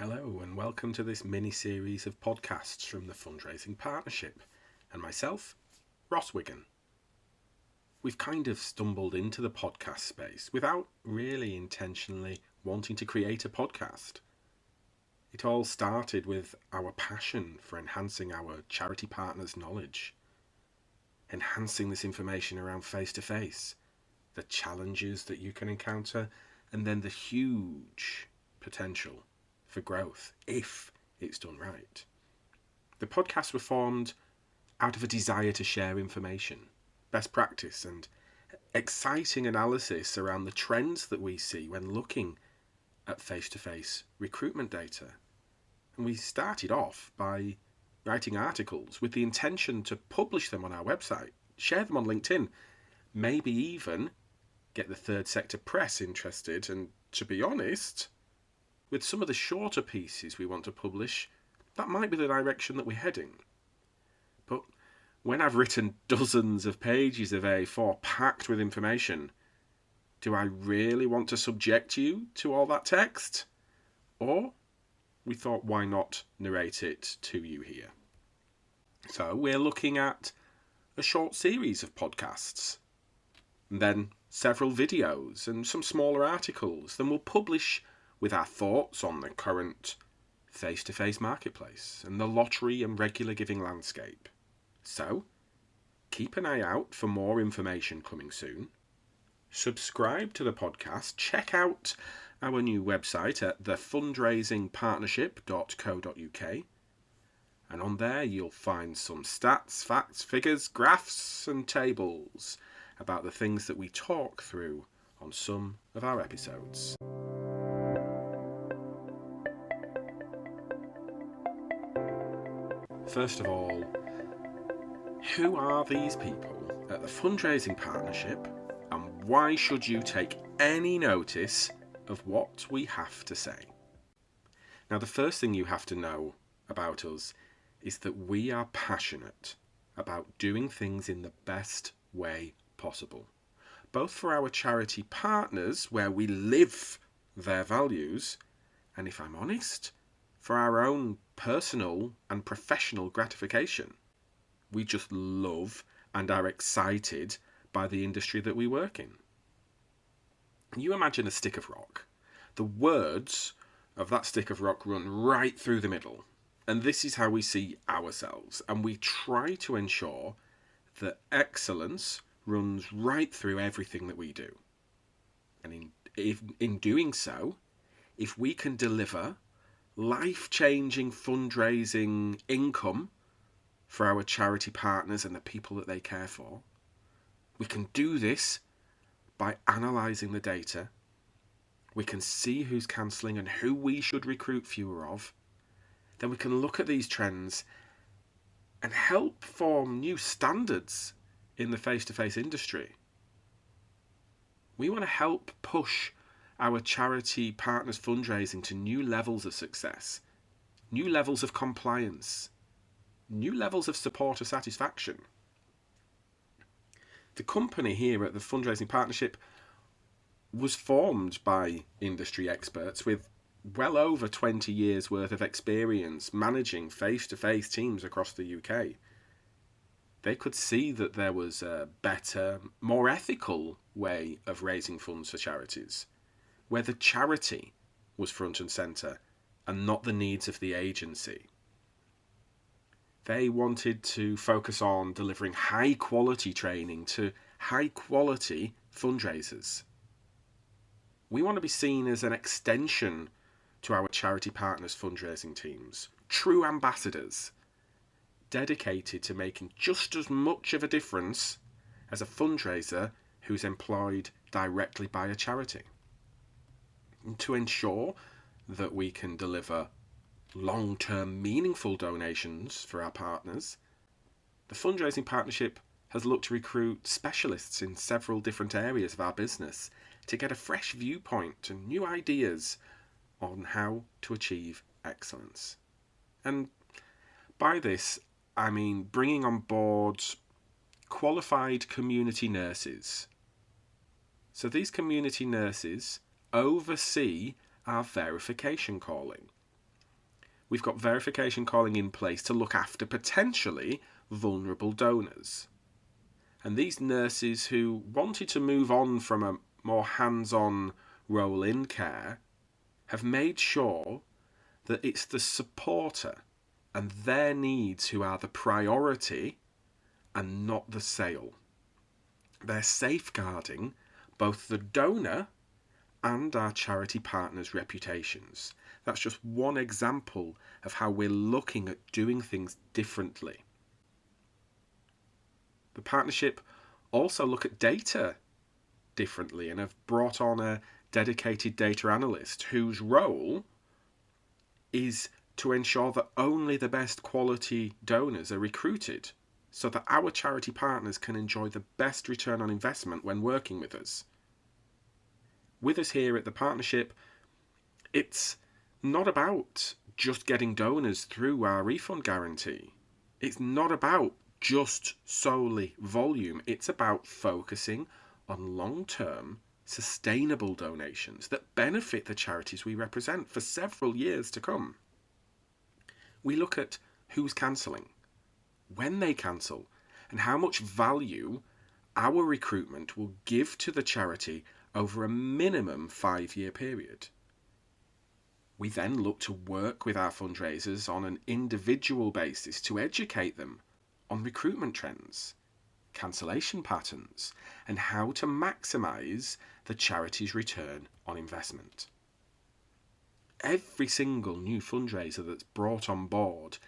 Hello and welcome to this mini-series of podcasts from the Fundraising Partnership and myself, Ross Wigan. We've kind of stumbled into the podcast space without really intentionally wanting to create a podcast. It all started with our passion for enhancing our charity partners' knowledge, enhancing this information around face-to-face, the challenges that you can encounter, and then the huge potential for growth if it's done right. The podcasts were formed out of a desire to share information, best practice, and exciting analysis around the trends that we see when looking at face-to-face recruitment data. And we started off by writing articles with the intention to publish them on our website, share them on LinkedIn, maybe even get the third sector press interested, and to be honest, with some of the shorter pieces we want to publish, that might be the direction that we're heading. But when I've written dozens of pages of A4 packed with information, do I really want to subject you to all that text? Or we thought, why not narrate it to you here? So we're looking at a short series of podcasts, and then several videos and some smaller articles. Then we'll publish with our thoughts on the current face-to-face marketplace and the lottery and regular giving landscape. So, keep an eye out for more information coming soon. Subscribe to the podcast. Check out our new website at thefundraisingpartnership.co.uk. And on there you'll find some stats, facts, figures, graphs and tables about the things that we talk through on some of our episodes. First of all, who are these people at the Fundraising Partnership, and why should you take any notice of what we have to say? Now, the first thing you have to know about us is that we are passionate about doing things in the best way possible, both for our charity partners, where we live their values, and if I'm honest, for our own personal and professional gratification. We just love and are excited by the industry that we work in. You imagine a stick of rock. The words of that stick of rock run right through the middle. And this is how we see ourselves. And we try to ensure that excellence runs right through everything that we do. And in doing so, if we can deliver life-changing fundraising income for our charity partners and the people that they care for, we can do this by analysing the data. We can see who's cancelling and who we should recruit fewer of. Then we can look at these trends and help form new standards in the face-to-face industry. We want to help push our charity partners' fundraising to new levels of success, new levels of compliance, new levels of supporter satisfaction. The company here at the Fundraising Partnership was formed by industry experts with well over 20 years worth of experience managing face-to-face teams across the UK. They could see that there was a better, more ethical way of raising funds for charities, where the charity was front and centre and not the needs of the agency. They wanted to focus on delivering high quality training to high quality fundraisers. We want to be seen as an extension to our charity partners' fundraising teams, true ambassadors, dedicated to making just as much of a difference as a fundraiser who's employed directly by a charity. And to ensure that we can deliver long-term meaningful donations for our partners, the Fundraising Partnership has looked to recruit specialists in several different areas of our business to get a fresh viewpoint and new ideas on how to achieve excellence. And by this, I mean bringing on board qualified community nurses. So these community nurses oversee our verification calling. we've got verification calling in place to look after potentially vulnerable donors. And these nurses who wanted to move on from a more hands-on role in care have made sure that it's the supporter and their needs who are the priority and not the sale. They're safeguarding both the donor and our charity partners' reputations. That's just one example of how we're looking at doing things differently. The partnership also look at data differently and have brought on a dedicated data analyst whose role is to ensure that only the best quality donors are recruited so that our charity partners can enjoy the best return on investment when working with us. With us here at the partnership, it's not about just getting donors through our refund guarantee. It's not about just solely volume. It's about focusing on long-term, sustainable donations that benefit the charities we represent for several years to come. We look at who's cancelling, when they cancel, and how much value our recruitment will give to the charity over a minimum 5-year period. We then look to work with our fundraisers on an individual basis to educate them on recruitment trends, cancellation patterns, and how to maximise the charity's return on investment. Every single new fundraiser that's brought on board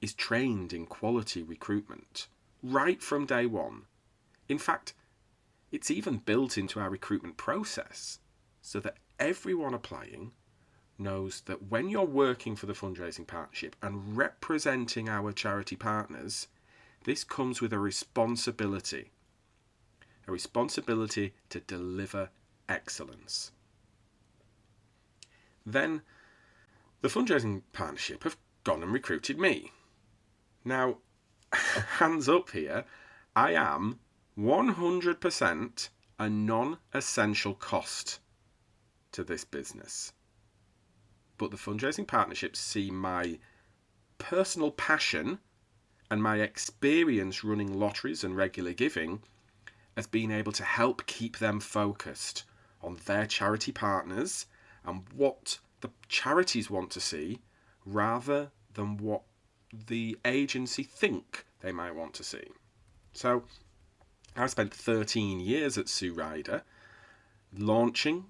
is trained in quality recruitment right from day one. In fact, it's even built into our recruitment process so that everyone applying knows that when you're working for the Fundraising Partnership and representing our charity partners, this comes with a responsibility to deliver excellence. Then the Fundraising Partnership have gone and recruited me. Now, hands up here, I am 100% a non-essential cost to this business. But the Fundraising Partnerships see my personal passion and my experience running lotteries and regular giving as being able to help keep them focused on their charity partners and what the charities want to see rather than what the agency think they might want to see. So I spent 13 years at Sue Ryder launching,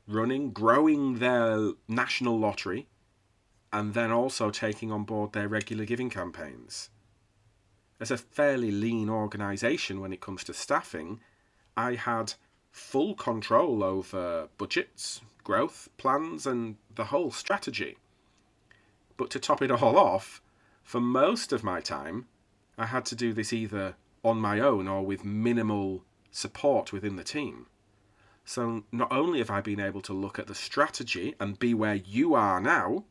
running, growing their national lottery, and then also taking on board their regular giving campaigns. As a fairly lean organisation when it comes to staffing, I had full control over budgets, growth plans, and the whole strategy. But to top it all off, for most of my time, I had to do this either on my own or with minimal support within the team. So not only have I been able to look at the strategy and be where you are now,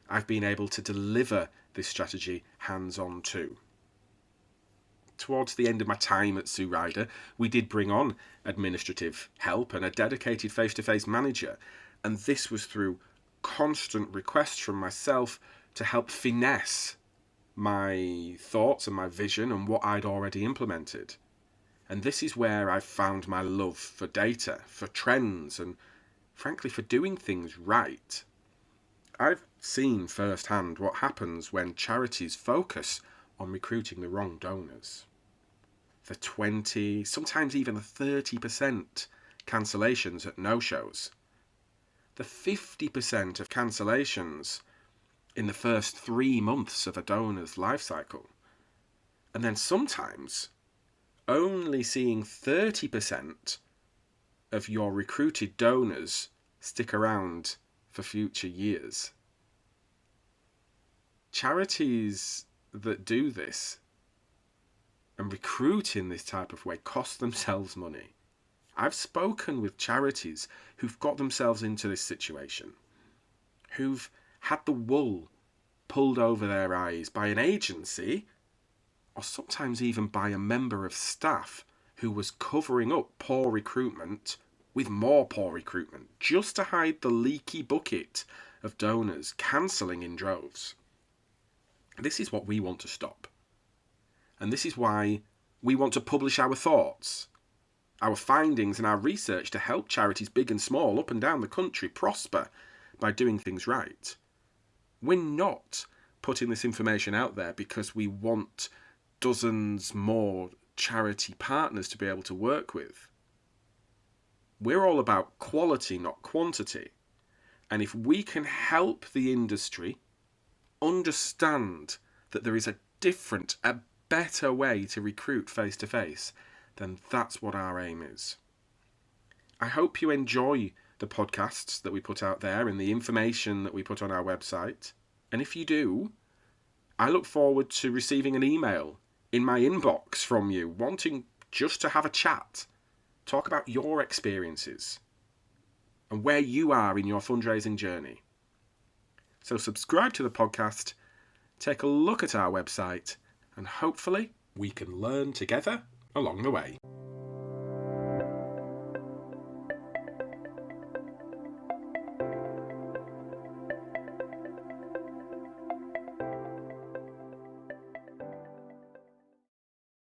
I've been able to deliver this strategy hands-on too. Towards the end of my time at Sue Ryder, we did bring on administrative help and a dedicated face-to-face manager, and this was through constant requests from myself to help finesse my thoughts and my vision and what I'd already implemented. And this is where I've found my love for data, for trends, and frankly for doing things right. I've seen firsthand what happens when charities focus on recruiting the wrong donors. The 20, sometimes even the 30% cancellations at no-shows. The 50% of cancellations in the first 3 months of a donor's life cycle. And then sometimes only seeing 30% of your recruited donors stick around for future years. Charities that do this and recruit in this type of way cost themselves money. I've spoken with charities who've got themselves into this situation, who've had the wool pulled over their eyes by an agency, or sometimes even by a member of staff who was covering up poor recruitment with more poor recruitment, just to hide the leaky bucket of donors cancelling in droves. This is what we want to stop. And this is why we want to publish our thoughts, our findings and our research to help charities big and small up and down the country prosper by doing things right. We're not putting this information out there because we want dozens more charity partners to be able to work with. We're all about quality, not quantity. And if we can help the industry understand that there is a different, a better way to recruit face-to-face, then that's what our aim is. I hope you enjoy the podcasts that we put out there and the information that we put on our website. And if you do, I look forward to receiving an email in my inbox from you wanting just to have a chat, talk about your experiences and where you are in your fundraising journey. So subscribe to the podcast, take a look at our website, and hopefully we can learn together along the way.